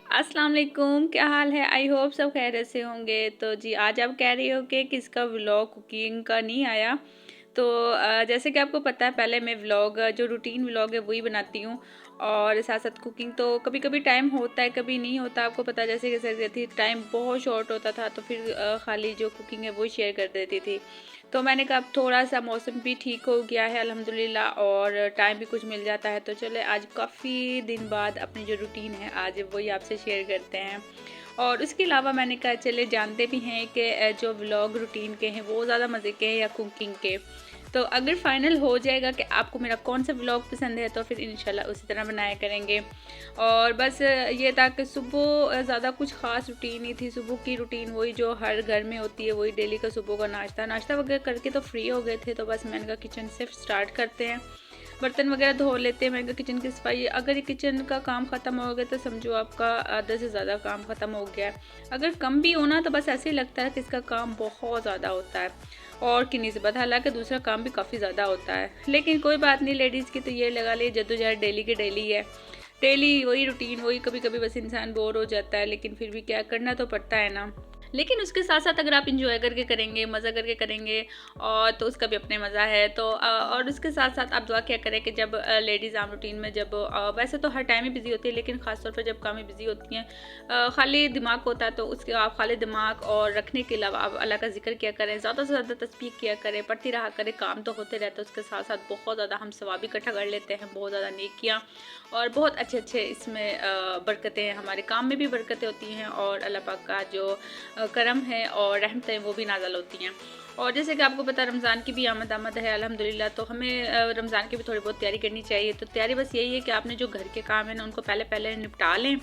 अस्सलाम वालेकुम, क्या हाल है? आई होप सब खैरियत से होंगे। तो जी, आज आप कह रही हो कि किसका व्लॉग कुकिंग का नहीं आया। तो जैसे कि आपको पता है, पहले मैं व्लॉग जो रूटीन व्लॉग है वही बनाती हूँ, और साथ साथ कुकिंग तो कभी कभी टाइम होता है, कभी नहीं होता। आपको पता है, जैसे कि सर्दी थी, टाइम बहुत शॉर्ट होता था, तो फिर खाली जो कुकिंग है वही शेयर कर देती थी। तो मैंने कहा अब थोड़ा सा मौसम भी ठीक हो गया है अल्हम्दुलिल्लाह, और टाइम भी कुछ मिल जाता है, तो चले आज काफ़ी दिन बाद अपनी जो रूटीन है आज वही आपसे शेयर करते हैं। और उसके अलावा मैंने कहा चले जानते भी हैं कि जो व्लॉग रूटीन के हैं वो ज़्यादा मज़े के हैं या कुकिंग के। तो अगर फाइनल हो जाएगा कि आपको मेरा कौन सा व्लॉग पसंद है, तो फिर इंशाल्लाह उसी तरह बनाया करेंगे। और बस ये था कि सुबह ज़्यादा कुछ ख़ास रूटीन नहीं थी। सुबह की रूटीन वही जो हर घर में होती है, वही डेली का सुबह का नाश्ता नाश्ता वगैरह करके तो फ्री हो गए थे। तो बस मैंने कहा किचन से स्टार्ट करते हैं, बर्तन वगैरह धो लेते हैं। मैंने कहा किचन की सफाई, अगर ये किचन का काम ख़त्म हो गया तो समझो आपका आधा से ज़्यादा काम ख़त्म हो गया है। अगर कम भी होना तो बस ऐसे ही लगता है कि इसका काम बहुत ज़्यादा होता है और की निस्बत, हालांकि दूसरा काम भी काफ़ी ज़्यादा होता है। लेकिन कोई बात नहीं, लेडीज़ की तो ये लगा ली जद्दोजहद डेली की डेली है। डेली वही रूटीन, वही कभी कभी बस इंसान बोर हो जाता है, लेकिन फिर भी क्या करना तो पड़ता है ना। लेकिन उसके साथ साथ अगर आप इंजॉय करके करेंगे, मज़ा करके करेंगे, और तो उसका भी अपने मज़ा है। तो और उसके साथ साथ आप दुआ क्या करें कि जब लेडीज़ आम रूटीन में जब वैसे तो हर टाइम ही बिज़ी होती है, लेकिन ख़ासतौर पर जब काम में बिज़ी होती हैं, खाली दिमाग होता है, तो उसके आप खाली दिमाग और रखने के अलावा आप अल्लाह का जिक्र किया करें, ज़्यादा से ज़्यादा तस्बीह किया करें, पढ़ती रहा करें। काम तो होते रहते हैं, उसके साथ साथ बहुत ज़्यादा हम सवाब इकट्ठा कर लेते हैं, बहुत ज़्यादा नेकियाँ, और बहुत अच्छे अच्छे इसमें बरकतें हैं, हमारे काम में भी बरकतें होती हैं, और अल्लाह पाक का जो करम है और रहमतें वो भी नाज़िल होती हैं। और जैसे कि आपको पता है, रमज़ान की भी आमद है अल्हम्दुलिल्लाह। तो हमें रमज़ान की भी थोड़ी बहुत तैयारी करनी चाहिए। तो तैयारी बस यही है कि आपने जो घर के काम है ना, उनको पहले पहले निपटा लें।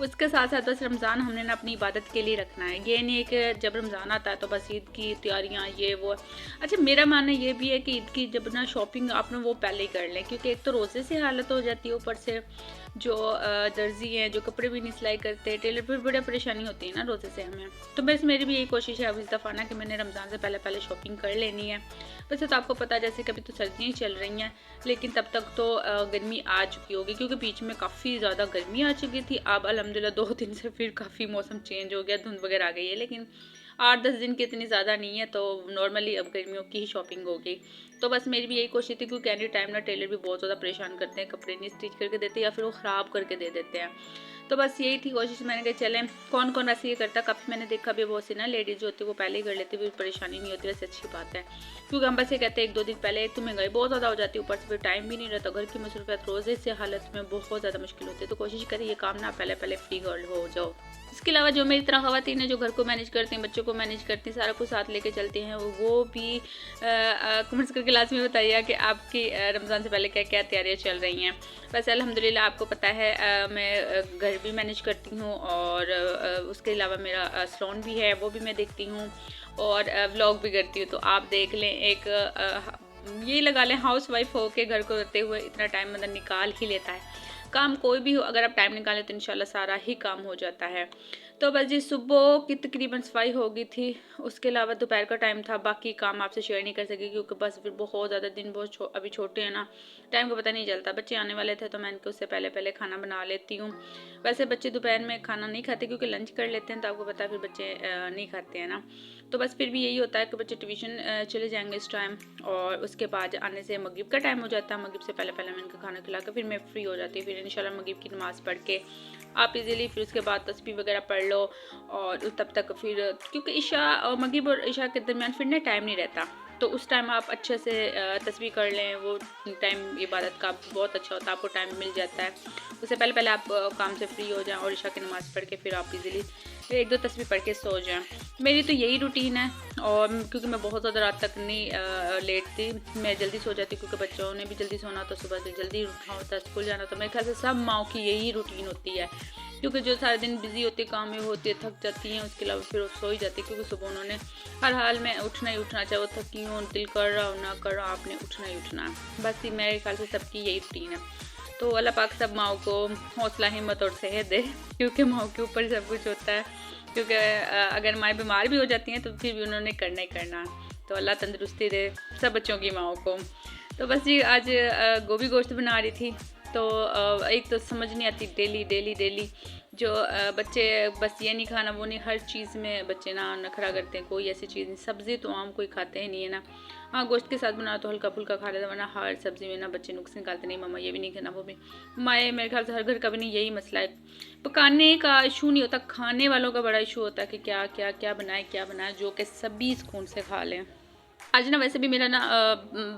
उसके साथ साथ बस रमज़ान हमने ना अपनी इबादत के लिए रखना है। ये नहीं है कि जब रमज़ान आता है तो बस ईद की तैयारियाँ ये वो। अच्छा, मेरा मानना ये भी है कि ईद की जब ना शॉपिंग आपने वो पहले ही कर लें, क्योंकि एक तो रोज़े से हालत हो जाती है, ऊपर से जो दर्जी हैं जो कपड़े भी नहीं सिलाई करते, टेलर पर बड़ी परेशानी होती है ना रोज़े से हमें। तो बस मेरी भी यही कोशिश है अब इस दफ़ा ना कि मैंने रमज़ान से पहले पहले शॉपिंग कर लेनी है। वैसे तो आपको पता है, जैसे कभी तो सर्दियाँ ही चल रही हैं, लेकिन तब तक तो गर्मी आ चुकी होगी, क्योंकि बीच में काफ़ी ज़्यादा गर्मी आ चुकी थी। अब अल्हम्दुलिल्लाह 2 दिन से फिर काफ़ी मौसम चेंज हो गया, धुंध वगैरह आ गई है, लेकिन 8-10 दिन की इतनी ज़्यादा नहीं है, तो नॉर्मली अब गर्मियों की ही शॉपिंग होगी। तो बस मेरी भी यही कोशिश थी, क्योंकि एनी टाइम ना टेलर भी बहुत ज़्यादा परेशान करते हैं, कपड़े नहीं स्टिच करके देते या फिर वो ख़राब करके दे देते हैं। तो बस यही थी कोशिश, मैंने कहा चलें, कौन कौन वैसे ये करता। काफ़ी मैंने देखा भी बहुत सी ना लेडीज़ जो होती है वो पहले ही कर लेती, फिर परेशानी नहीं होती। वैसे अच्छी बात है, क्योंकि हम बस ये कहते हैं 1-2 दिन पहले, एक तो महंगाई बहुत ज़्यादा हो जाती है, ऊपर से फिर टाइम भी नहीं रहता, घर की मसरूफियत रोज़े से हालत में बहुत ज़्यादा मुश्किल होती है। तो कोशिश करें ये काम ना पहले पहले फ्री हो जाओ। इसके अलावा जो मेरी तरह ख़वातीन हैं जो घर को मैनेज करती हैं, बच्चों को मैनेज करती हैं, सारा कुछ साथ लेके चलती हैं, वो भी कमेंट्स करके लाज़मी बताइए कि आपकी रमज़ान से पहले क्या क्या तैयारियाँ चल रही हैं। वैसे अल्हम्दुलिल्लाह आपको पता है, मैं घर भी मैनेज करती हूँ, और उसके अलावा मेरा सैलून भी है, वो भी मैं देखती हूँ, और व्लॉग भी करती हूँ। तो आप देख लें, एक ये लगा लें, हाउस वाइफ हो के घर को रहते हुए इतना टाइम मतलब निकाल ही लेता है। काम कोई भी हो, अगर आप टाइम निकालें तो इंशाल्लाह सारा ही काम हो जाता है। तो बस जी, सुबह की तकरीबन सफाई हो गई थी। उसके अलावा दोपहर का टाइम था, बाकी काम आपसे शेयर नहीं कर सकी, क्योंकि बस फिर बहुत ज़्यादा दिन बहुत अभी छोटे हैं ना, टाइम का पता नहीं चलता। बच्चे आने वाले थे तो मैं इनके उससे पहले पहले खाना बना लेती हूँ। वैसे बच्चे दोपहर में खाना नहीं खाते, क्योंकि लंच कर लेते हैं, तो आपको पता है फिर बच्चे नहीं खाते हैं ना। तो बस फिर भी यही होता है कि बच्चे ट्यूशन चले जाएंगे इस टाइम, और उसके बाद आने से मगरिब का टाइम हो जाता है। मगरिब से पहले पहले मैं इनका खाना खिला कर फिर मैं फ्री हो जाती हूँ। फिर इंशाल्लाह मगरिब की नमाज़ पढ़ के आप इजीली फिर उसके बाद तस्बीह वगैरह पढ़ लो, और तब तक फिर, क्योंकि ईशा और मगरिब और ईशा के दरमियान फिर ना टाइम नहीं रहता, तो उस टाइम आप अच्छे से तस्बीह कर लें। वो टाइम इबादत का बहुत अच्छा होता है, आपको टाइम मिल जाता है। उससे पहले पहले आप काम से फ्री हो जाएं, और ईशा की नमाज़ पढ़ के फिर आप इजीली 1-2 तस्बीह पढ़ के सो जाएं। मेरी तो यही रूटीन है, और क्योंकि मैं बहुत ज़्यादा रात तक नहीं लेटती, मैं जल्दी सो जाती, क्योंकि बच्चों ने भी जल्दी सोना, तो सुबह से जल्दी उठना होता है, स्कूल जाना। तो मेरे ख्याल से सब माँओं की यही रूटीन होती है, क्योंकि जो सारा दिन बिजी होती है, काम में होती है, थक जाती हैं, उसके अलावा फिर वो सो ही जाती है, क्योंकि सुबह उन्होंने हर हाल में उठना ही उठना, चाहे वो थकी हो, दिल कर रहा हो ना कर रहा, आपने उठना ही उठना है। बस ये मेरे ख्याल से सबकी यही रूटीन है। तो अल्लाह पाक सब माँओं को हौसला, हिम्मत और सेहत दे, क्योंकि माँओं के ऊपर सब कुछ होता है। क्योंकि अगर माएँ बीमार भी हो जाती हैं तो फिर भी उन्होंने करना ही करना है। तो अल्लाह तंदुरुस्ती दे सब बच्चों की माँओं को। तो बस जी, आज गोभी गोश्त बना रही थी। तो एक तो समझ नहीं आती डेली डेली डेली जो बच्चे बस ये नहीं खाना वो नहीं, हर चीज़ में बच्चे ना नखरा करते हैं, कोई ऐसी चीज़ नहीं। सब्ज़ी तो आम कोई खाते ही नहीं है ना। हाँ, गोश्त के साथ बना तो हल्का फुल्का खा लेते, वरना हर सब्ज़ी में ना बच्चे नुक्स निकालते, नहीं मम्मा ये भी नहीं खाना वो भी। हमारे मेरे ख्याल से हर घर का भी नहीं यही मसला है। पकाने का इशू नहीं होता, खाने वालों का बड़ा इशू होता है कि क्या क्या क्या बनाए जो कि सभी सुकून से खा लें। आज ना वैसे भी मेरा ना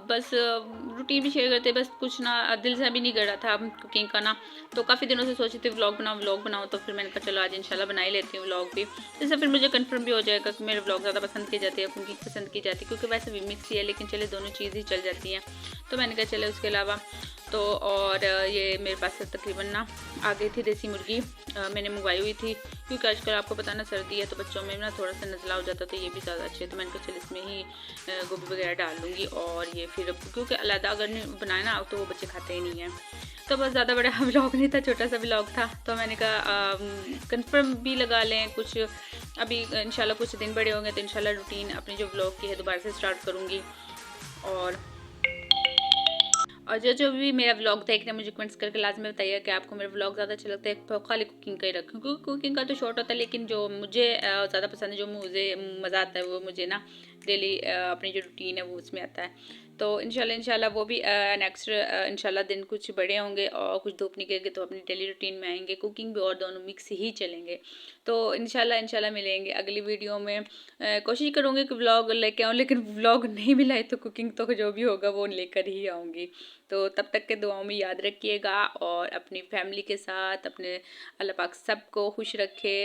बस रूटीन भी शेयर करते बस कुछ ना दिल से अभी नहीं कर रहा था कुकिंग का ना। तो काफ़ी दिनों से सोची थी व्लॉग बनाओ, तो फिर मैंने कहा चलो आज इंशाल्लाह बना ही लेती हूँ व्लॉग भी। इससे फिर मुझे कंफर्म भी हो जाएगा कि मेरे व्लॉग ज़्यादा पसंद की जाती है, कुकिंग पसंद की जाती है, क्योंकि वैसे भी मिक्स ही है, लेकिन चले दोनों चीज़ ही चल जाती हैं। तो मैंने कहा चले उसके अलावा तो और ये मेरे पास तकरीबन ना आ गई थी देसी मुर्गी, मैंने मंगवाई हुई थी, क्योंकि आजकल आपको पता ना सर्दी है तो बच्चों में ना थोड़ा सा नज़ला हो जाता, तो ये भी ज़्यादा अच्छे है। तो मैंने कहा चल इसमें ही गोभी वगैरह डाल दूँगी, और ये फिर क्योंकि अलग अगर बनाए ना तो वो बच्चे खाते ही नहीं हैं। तो बस ज़्यादा बड़ा व्लॉग नहीं था, छोटा सा व्लॉग था। तो मैंने कहा कंफर्म भी लगा लें कुछ, अभी इंशाल्लाह कुछ दिन बड़े होंगे तो इंशाल्लाह रूटीन अपनी जो व्लॉग की है दोबारा से स्टार्ट करूँगी। और जो भी मेरा व्लॉग देख रहे हैं मुझे कमेंट्स करके लाजमी बताइए कि आपको मेरा व्लॉग ज़्यादा अच्छा लगता है तो खाली कुकिंग का ही रखूँ, क्योंकि कुकिंग का तो शॉर्ट होता है, लेकिन जो मुझे ज़्यादा पसंद है, जो मुझे मज़ा आता है, वो मुझे ना डेली अपनी जो रूटीन है वो उसमें आता है। तो इंशाल्लाह वो भी नेक्स्ट इंशाल्लाह दिन कुछ बड़े होंगे और कुछ धूप निकलेगी तो अपनी डेली रूटीन में आएंगे, कुकिंग भी और दोनों मिक्स ही चलेंगे। तो इंशाल्लाह मिलेंगे अगली वीडियो में। कोशिश करूँगी कि व्लॉग लेके आऊँ, लेकिन व्लॉग नहीं मिला तो कुकिंग तो जो भी होगा वो लेकर ही आऊँगी। तो तब तक के दुआओं में याद रखिएगा, और अपनी फैमिली के साथ अपने अल्लाह पाक सबको खुश रखे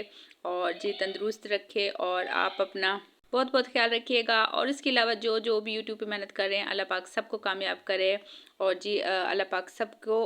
और जी तंदुरुस्त रखे, और आप अपना बहुत बहुत ख्याल रखिएगा। और इसके अलावा जो भी यूट्यूब पे मेहनत कर रहे हैं, अल्लाह पाक सबको कामयाब करे, और जी अल्लाह पाक सबको